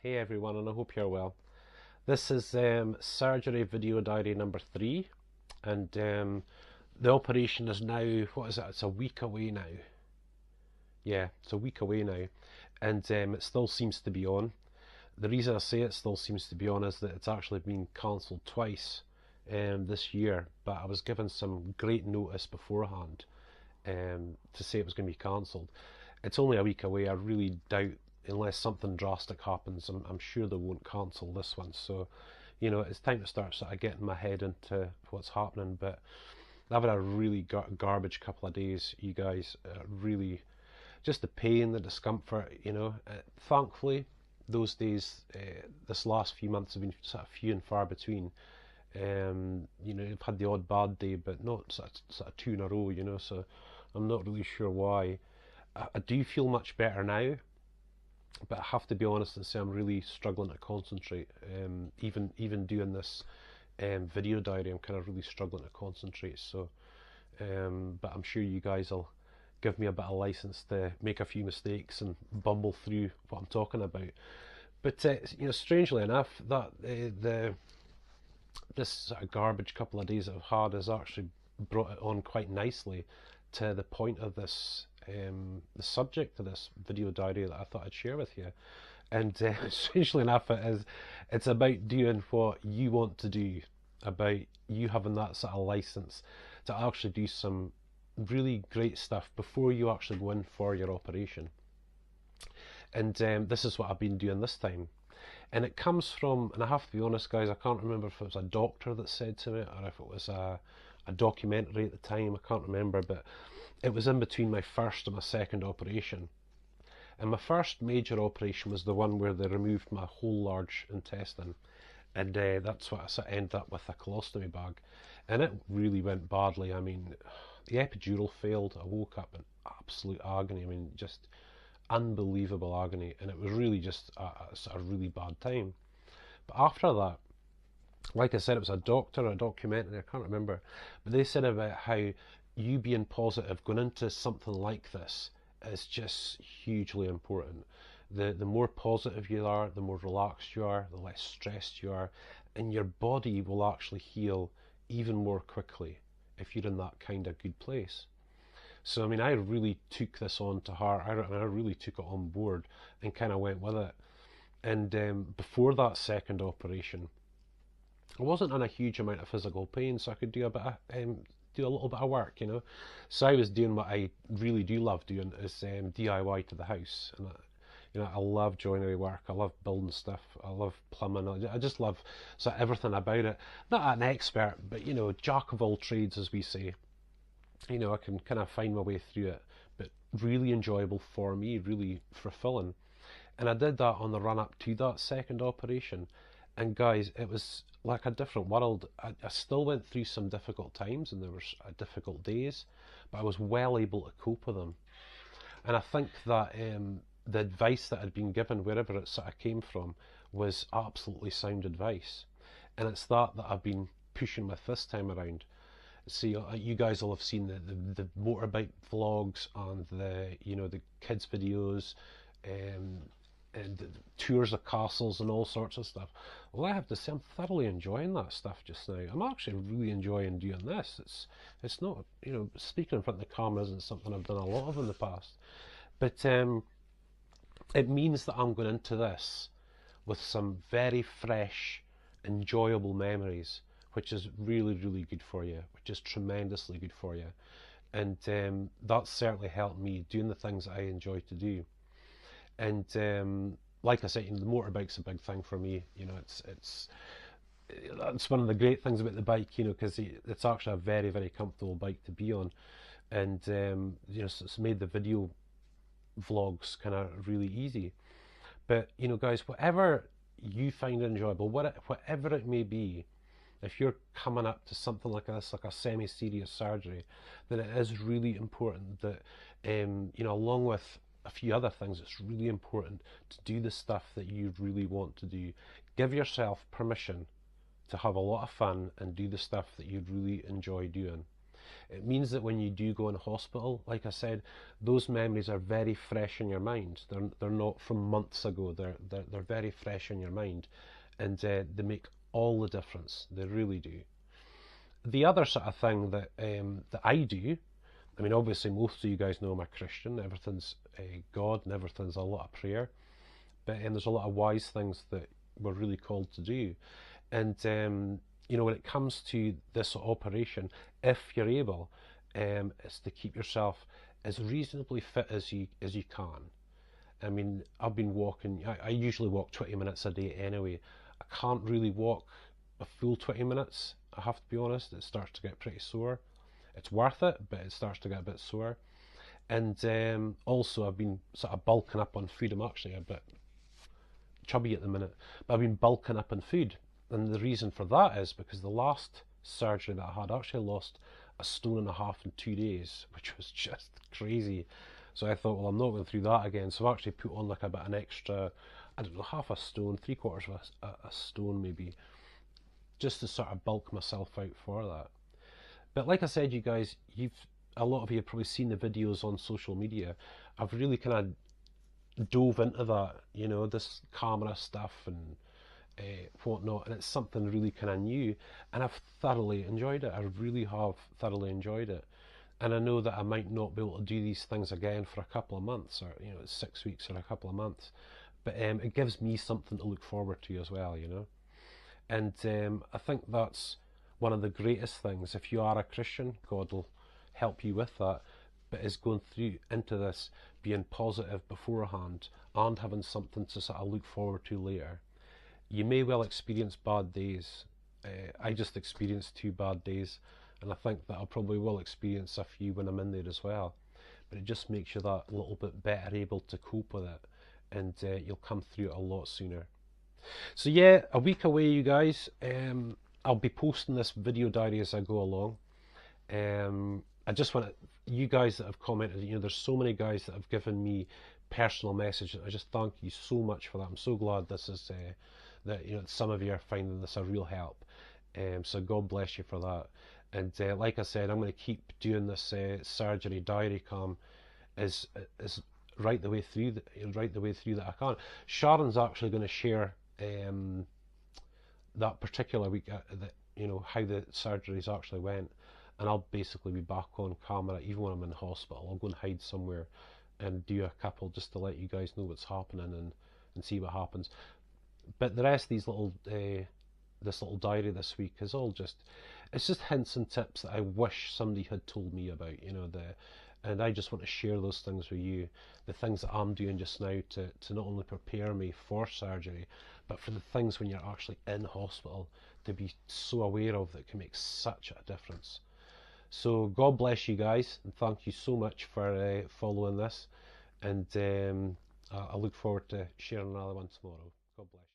Hey everyone, and I hope you're well. This is surgery video diary number 3, and the operation is now, what is it? It's a week away now. Yeah, it's a week away now, and it still seems to be on. The reason I say it still seems to be on is that it's actually been cancelled twice this year, but I was given some great notice beforehand to say it was going to be cancelled. It's only a week away. I really doubt, unless something drastic happens, I'm sure they won't cancel this one. So, it's time to start sort of getting my head into what's happening. But I've had a really garbage couple of days, you guys. Really, just the pain, the discomfort. Thankfully, those days, this last few months have been sort of few and far between. I've had the odd bad day, but not sort of two in a row. So I'm not really sure why. I do feel much better now, but I have to be honest and say I'm really struggling to concentrate. Even doing this video diary, I'm kind of really struggling to concentrate. So, but I'm sure you guys will give me a bit of license to make a few mistakes and bumble through what I'm talking about. But strangely enough, that the this sort of garbage couple of days that I've had has actually brought it on quite nicely to the point of this, the subject of this video diary that I thought I'd share with you. And strangely enough, it's about doing what you want to do, about you having that sort of license to actually do some really great stuff before you actually go in for your operation. And this is what I've been doing this time. And it comes from, and I have to be honest, guys, I can't remember if it was a doctor that said to me or if it was a documentary at the time. I can't remember, but it was in between my first and my second operation. And my first major operation was the one where they removed my whole large intestine. And that's what I sort of ended up with, a colostomy bag. And it really went badly. I mean, the epidural failed. I woke up in absolute agony. I mean, just unbelievable agony. And it was really just a really bad time. But after that, like I said, it was a doctor, a documentary, I can't remember, but they said about how you being positive going into something like this is just hugely important. The more positive you are, the more relaxed you are, the less stressed you are, and your body will actually heal even more quickly if you're in that kind of good place. So I mean, I really took this on to heart. I really took it on board and kind of went with it. And before that second operation, I wasn't in a huge amount of physical pain, so I could do do a little bit of work, So I was doing what I really do love doing, is DIY to the house, and I love joinery work. I love building stuff. I love plumbing. I just love everything about it. Not an expert, but jack of all trades, as we say. I can kind of find my way through it, but really enjoyable for me, really fulfilling. And I did that on the run up to that second operation. And guys, it was like a different world. I still went through some difficult times and there were difficult days, but I was well able to cope with them. And I think that the advice that had been given, wherever it sort of came from, was absolutely sound advice. And it's that I've been pushing with this time around. See, you guys will have seen the motorbike vlogs and the kids videos, um, and the tours of castles and all sorts of stuff. Well, I have to say I'm thoroughly enjoying that stuff just now. I'm actually really enjoying doing this. It's not, speaking in front of the camera isn't something I've done a lot of in the past, but it means that I'm going into this with some very fresh, enjoyable memories, which is really, really good for you, which is tremendously good for you. And that's certainly helped me doing the things that I enjoy to do. And like I said, the motorbike's a big thing for me. It's that's one of the great things about the bike, because it's actually a very, very comfortable bike to be on. And so it's made the video vlogs kind of really easy. But guys, whatever you find enjoyable, whatever it may be, if you're coming up to something like this, like a semi-serious surgery, then it is really important that, along with a few other things, it's really important to do the stuff that you really want to do. Give yourself permission to have a lot of fun and do the stuff that you really enjoy doing. It means that when you do go in hospital, like I said, those memories are very fresh in your mind. They're not from months ago. They're very fresh in your mind, and they make all the difference. They really do. The other sort of thing that I do, I mean, obviously most of you guys know I'm a Christian. Everything's God and everything's a lot of prayer, but there's a lot of wise things that we're really called to do. And you know, when it comes to this operation, if you're able, is to keep yourself as reasonably fit as you can. I mean, I've been walking. I usually walk 20 minutes a day anyway. I can't really walk a full 20 minutes. I have to be honest. It starts to get pretty sore. It's worth it, but it starts to get a bit sore. And also, I've been sort of bulking up on food. I'm actually a bit chubby at the minute, but I've been bulking up on food. And the reason for that is because the last surgery that I had, I actually lost a stone and a half in 2 days, which was just crazy. So I thought, well, I'm not going through that again. So I actually put on like a bit an extra, I don't know, half a stone, 3/4 of a stone maybe, just to sort of bulk myself out for that. But like I said, you guys, a lot of you have probably seen the videos on social media. I've really kind of dove into that, you know, this camera stuff and whatnot, and it's something really kind of new, and I've thoroughly enjoyed it. I really have thoroughly enjoyed it, and I know that I might not be able to do these things again for a couple of months, or 6 weeks or a couple of months, but it gives me something to look forward to as well, you know. And I think that's one of the greatest things. If you are a Christian, God will help you with that, but is going through into this being positive beforehand and having something to sort of look forward to later. You may well experience bad days. I just experienced 2 bad days, and I think that I probably will experience a few when I'm in there as well. But it just makes you that little bit better able to cope with it, and you'll come through it a lot sooner. So yeah, a week away, you guys. I'll be posting this video diary as I go along. I just want you guys that have commented. You know, there's so many guys that have given me personal messages. I just thank you so much for that. I'm so glad this is that some of you are finding this a real help. So God bless you for that. And like I said, I'm going to keep doing this surgery diary cam as right the way through that I can. Sharon's actually going to share that particular week how the surgeries actually went, and I'll basically be back on camera even when I'm in hospital. I'll go and hide somewhere and do a couple just to let you guys know what's happening and see what happens. But the rest of these this little diary this week is all it's just hints and tips that I wish somebody had told me about, and I just want to share those things with you, the things that I'm doing just now to not only prepare me for surgery, but for the things when you're actually in hospital to be so aware of that can make such a difference. So God bless you guys, and thank you so much for following this, and I look forward to sharing another one tomorrow. God bless you.